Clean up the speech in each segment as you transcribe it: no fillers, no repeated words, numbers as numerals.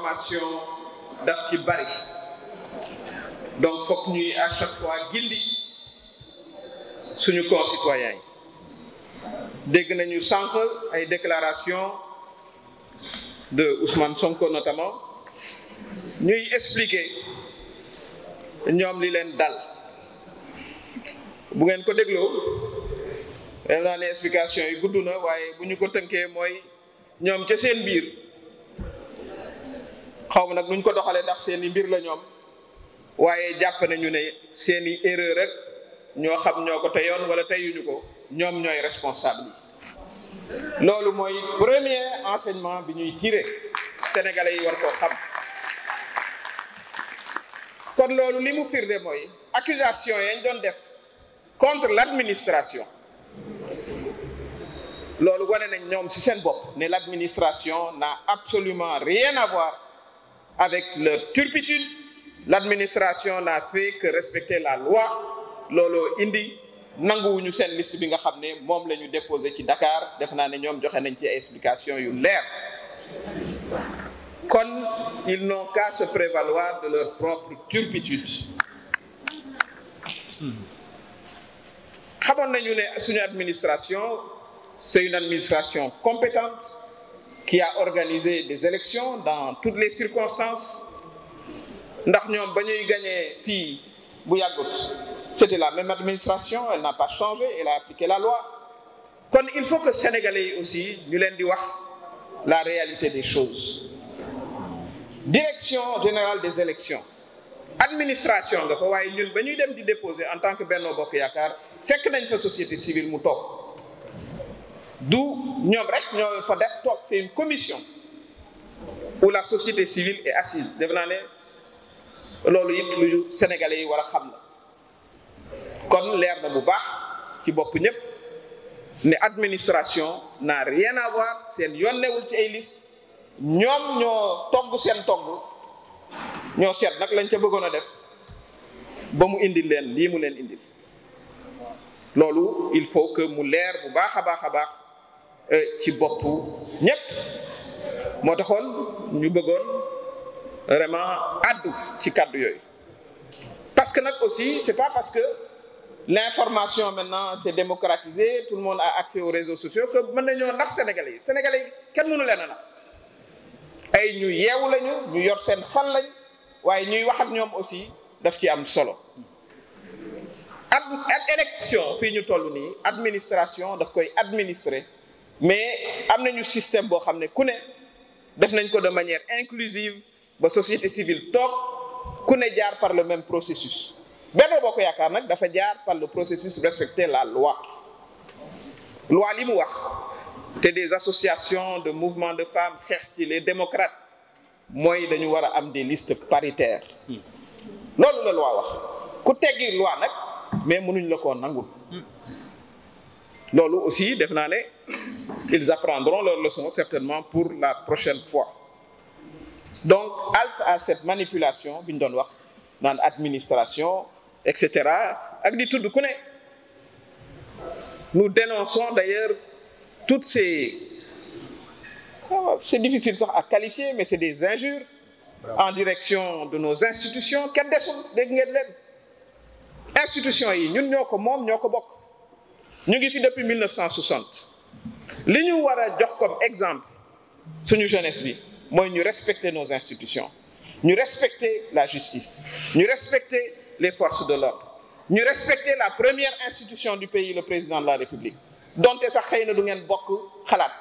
information daf ci bari donc foog ñuy à chaque fois gindi suñu concitoyens yi dégg nañu sànq ay déclaration de Ousmane Sonko notamment ñuy expliquer ñoom li leen dal bu ngeen ko dégloo dem naa ne explication yi gudd na waaye bu ñu ko tënkee mooy ñoom ca seen biir xaw ma nag nuñ ko doxalee ndax seeni mbir la ñoom waaye jàpp nañu ne seeni erreur rek ñoo xam ñoo ko teyoon wala teyuñu ko ñoom ñooy responsable yi loolu mooy premier enseignement bi ñuy tiré sénégalais yi war koo xam kon loolu li mu firnde mooy accusation yañ doon def contre l'administration loolu wane nañ ñoom ci seen bopp ne l'administration n'a absolument rien à voir avec leur turpitude. L'administration n'a fait que respecter la loi looloo indi nanguwuñu seen liste bi nga xam ne moom la ñu déposé ci Dakar def naa ne ñoom joxe nañ ci explication yu leer kon ils n'ont qu'à se prévaloir de leur propre turpitude. xamoon nañu ne suñu administration c'est une administration compétente qui a organisé des élections dans toutes les circonstances ndax ñoom ba ñuy gagné fii bu yàggut c'était la même administration elle n'a pas changé elle a appliqué la loi kon il faut que sénégalais yi aussi ñu leen di wax la réalité des choses. Direction générale des élections administration nga fa waaye ñun ba ñuy dem di déposer en tant que Benno Bokk Yaakaar fekk nañ fa société civile mu toog du ñoom rek ñoo fa def toog c'est une commission où la société civile est assise def naa ne loolu it lu sénégalais yi war a xam la kon leer na bu baax ci bopp ñëpp ne administration n'a rien à voir seen yoon newul ci ay liste ñoom ñoo togg seen togg ñoo seet nag lañ ca bëggoon a def ba mu indil leen lii mu leen indil loolu il faut que mu leer bu baax a baax ci boppu ñëpp moo taxoon ñu bëggoon vraiment addu ci kàddu yooyu parce que nag aussi c'est pas parce que l'information maintenant c'est démocratisé tout le monde a accès aux réseaux sociaux que mën nañoo nax sénégalais yi kenn mënu leen a nax ay ñu yeewu lañu ñu yor seen xel lañ waaye ñuy wax ak ñoom aussi daf ci am solo ak élection fii ñu toll nii administration daf koy administrer mais am nañu système boo xam ne ku ne def nañ ko de manière inclusive ba société civile toog ku ne jaar par le même processus Benno Bokk Yaakaar nag dafa jaar par le processus respecter la loi li mu wax te des associations de mouvements de femmes xeex ci les démocrates mooy dañu war a am des listes paritaires loolu la loi wax ku teggi loi nag mais mënuñ la koo nangul loolu aussi def naa ne ils apprendront leur leçon certainement pour la prochaine fois donc halte à cette manipulation bi ñu doon wax naan administration et cetera ak di tudd ku ne nous dénonçons d'ailleurs toutes ces c'est difficile sax à qualifier mais c'est des injures en direction de nos institutions kenn desul dégg ngeen leen institutions yi ñun ñoo ko moom ñoo ko bokk ñu ngi fi depuis 1960 li ñu war a jox comme exemple suñu jeunesse bi mooy ñu respecter nos institutions ñu respecter la justice ñu respecter les forces de l'ordre ñu respecter la première institution du pays le président de la République donte sax xëy na du ngeen bokk xalaat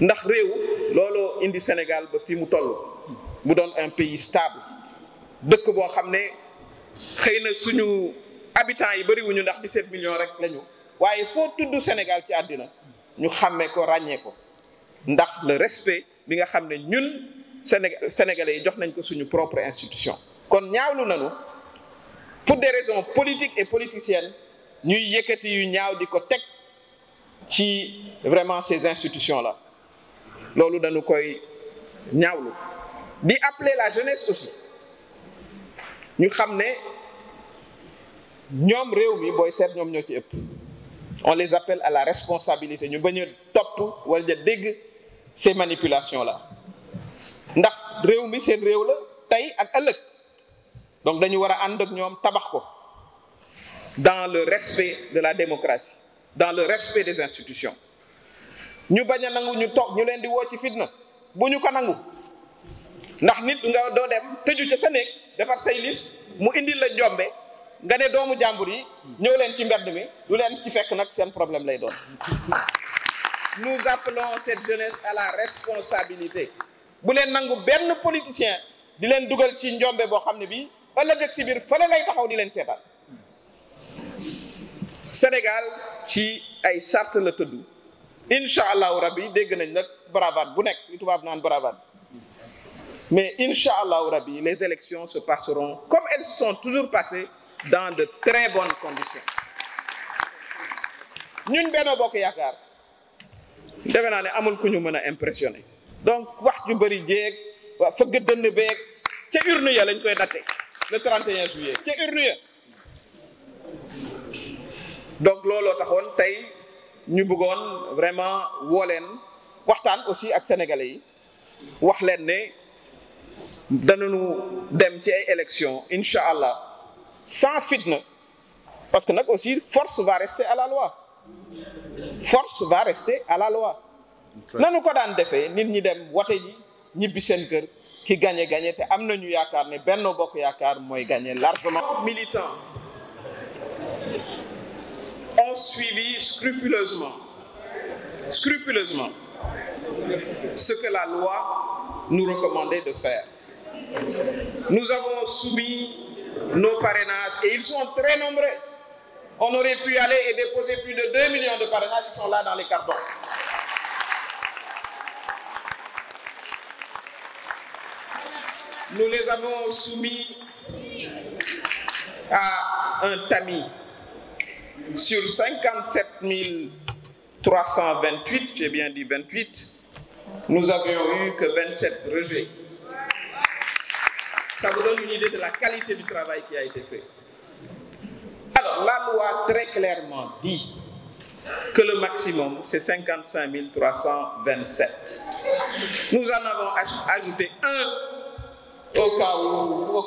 ndax réew looloo indi Sénégal ba fi mu toll mu doon un pays stable dëkk boo xam ne xëy na suñu habitants yi bëriwuñu ndax 17 millions rek lañu waaye foo tudd Sénégal ci àddina ñu xàmmee ko ràññee ko ndax le respect bi nga xam ne ñun Sénégalais yi jox nañ ko suñu propre institution kon ñaawlu nañu pour des raisons politiques et politiciennes ñuy yëkkati yu ñaaw di ko teg ci vraiment ces institutions là loolu dañu koy ñaawlu di appeler la jeunesse aussi ñu xam ne ñoom réew mi booy seet ñoom ñoo ci ëpp on les appelle à la responsabilité ñu bañ a topp wala dégg ces manipulations là ndax réew mi seen réew la tey ak ëllëg donc dañu war a ànd ak ñoom tabax ko dans le respect de la démocratie dans le respect des institutions ñu bañ a nangu ñu toog ñu leen di woo ci fitna bu ñu ko nangu ndax nit nga doo dem tëju ca sa néeg defar say liste mu indil la njombe nga ne doomu jàmbur yi ñëw leen ci mbedd mi du leen ci fekk nag seen problème lay doon. Nous appelons cette jeunesse à la responsabilité bu leen nangu benn politicien di leen dugal ci njombe boo xam ne bii ëllëg ak si biir fële lay taxaw di leen seetaan. Sénégal ci ay charte la tëdd incha allahu rabbi dégg nañ nag bravade bu nekk li tubaab naan bravade mais incha allahu rabbi les élections se passeront comme elles se sont toujours passées dans de très bonnes conditions. ñun Benno Bokk Yaakaar defe naa ne amul ku ñu mën a impressionné donc wax ju bëri jéeg waa fëgg dënn beeg ca urne ya lañ koy daté le 31 juillet ca urne ya. donc looloo taxoon tey ñu bëggoon vraiment woo leen waxtaan aussi ak sénégalais yi wax leen ne danañu dem ci ay élections incha allah sans fitna parce que nag aussi force va rester à la loi force va rester à la loi nanu ko daan defee nit ñi dem wote ji ñibbi seen kër ki gagné te am nañu yaakaar ne Benno Bokk Yaakaar mooy gagné largement. Militants ont suivi scrupuleusement ce que la loi nous recommandait de faire. Nous avons soumis nos parrainages et ils sont très nombreux. On aurait pu aller et déposer plus de 2 millions de parrainages qui sont là dans les cartons. Nous les avons soumis à un tamis. Sur 57 328, j'ai bien dit 28, nous avions eu que 27 rejets. Ça vous donne une idée de la qualité du travail qui a été fait. Alors, la loi très clairement dit que le maximum, c'est 55 327. Nous en avons ajouté un au cas où.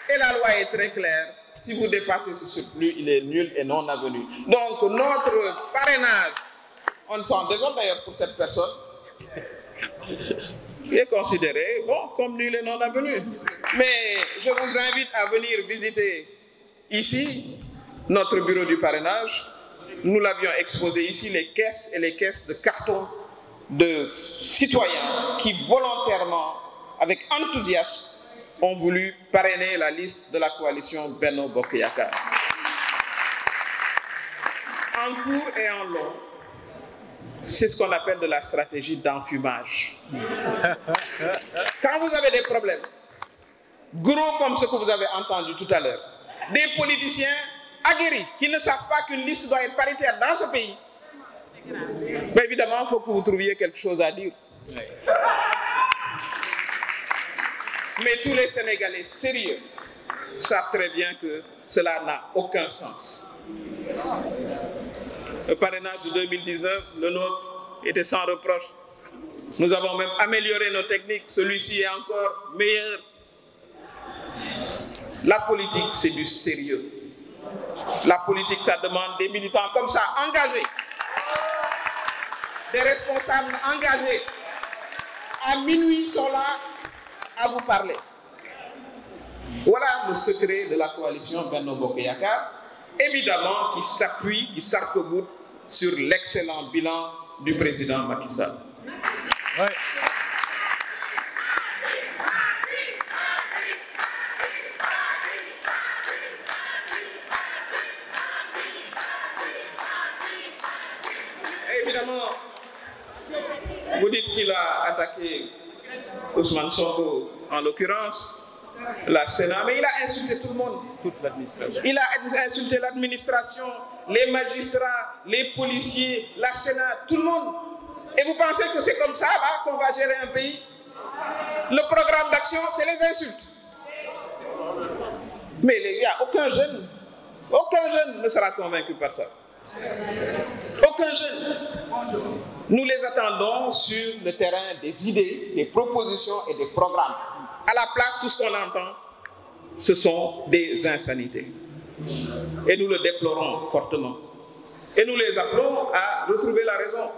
Et la loi est très claire. Si vous dépassez ce surplus, il est nul et non avenu. Donc, notre parrainage, on s'en désole d'ailleurs pour cette personne, il est considéré comme nul et non avenu. Mais je vous invite à venir visiter ici notre bureau du parrainage. Nous l'avions exposé ici, les caisses et les caisses de carton de citoyens qui volontairement, avec enthousiasme, ont voulu parrainer la liste de la coalition Benno Bokk Yaakaar. En court et en long, c'est ce qu'on appelle de la stratégie d'enfumage. Quand vous avez des problèmes, gros comme ce que vous avez entendu tout à l'heure, des politiciens aguerris qui ne savent pas qu'une liste doit être paritaire dans ce pays, mais évidemment, il faut que vous trouviez quelque chose à dire. Mais tous les Sénégalais sérieux savent très bien que cela n'a aucun sens. Le parrainage de 2019, le nôtre, était sans reproche. Nous avons même amélioré nos techniques. Celui-ci est encore meilleur. La politique, c'est du sérieux. La politique, ça demande des militants comme ça, engagés. Des responsables engagés. À minuit, ils sont là à vous parler. Voilà le secret de la coalition Benno Bokk Yaakaar, évidemment qui s'appuie, qui s'arc-boute sur l'excellent bilan du président Macky Sall. Ouais. Évidemment, vous dites qu'il a attaqué Ousmane Sonko, en l'occurrence, la Sénat, mais il a insulté tout le monde. Toute l'administration. Il a insulté l'administration, les magistrats, les policiers, la Sénat, tout le monde. Et vous pensez que c'est comme ça là qu'on va gérer un pays? Le programme d'action, c'est les insultes. Mais il n'y a aucun jeune ne sera convaincu par ça. Aucun aucun jeune. Nous les attendons sur le terrain des idées, des propositions et des programmes. À la place, tout ce qu'on entend, ce sont des insanités. Et nous le déplorons fortement. Et nous les appelons à retrouver la raison.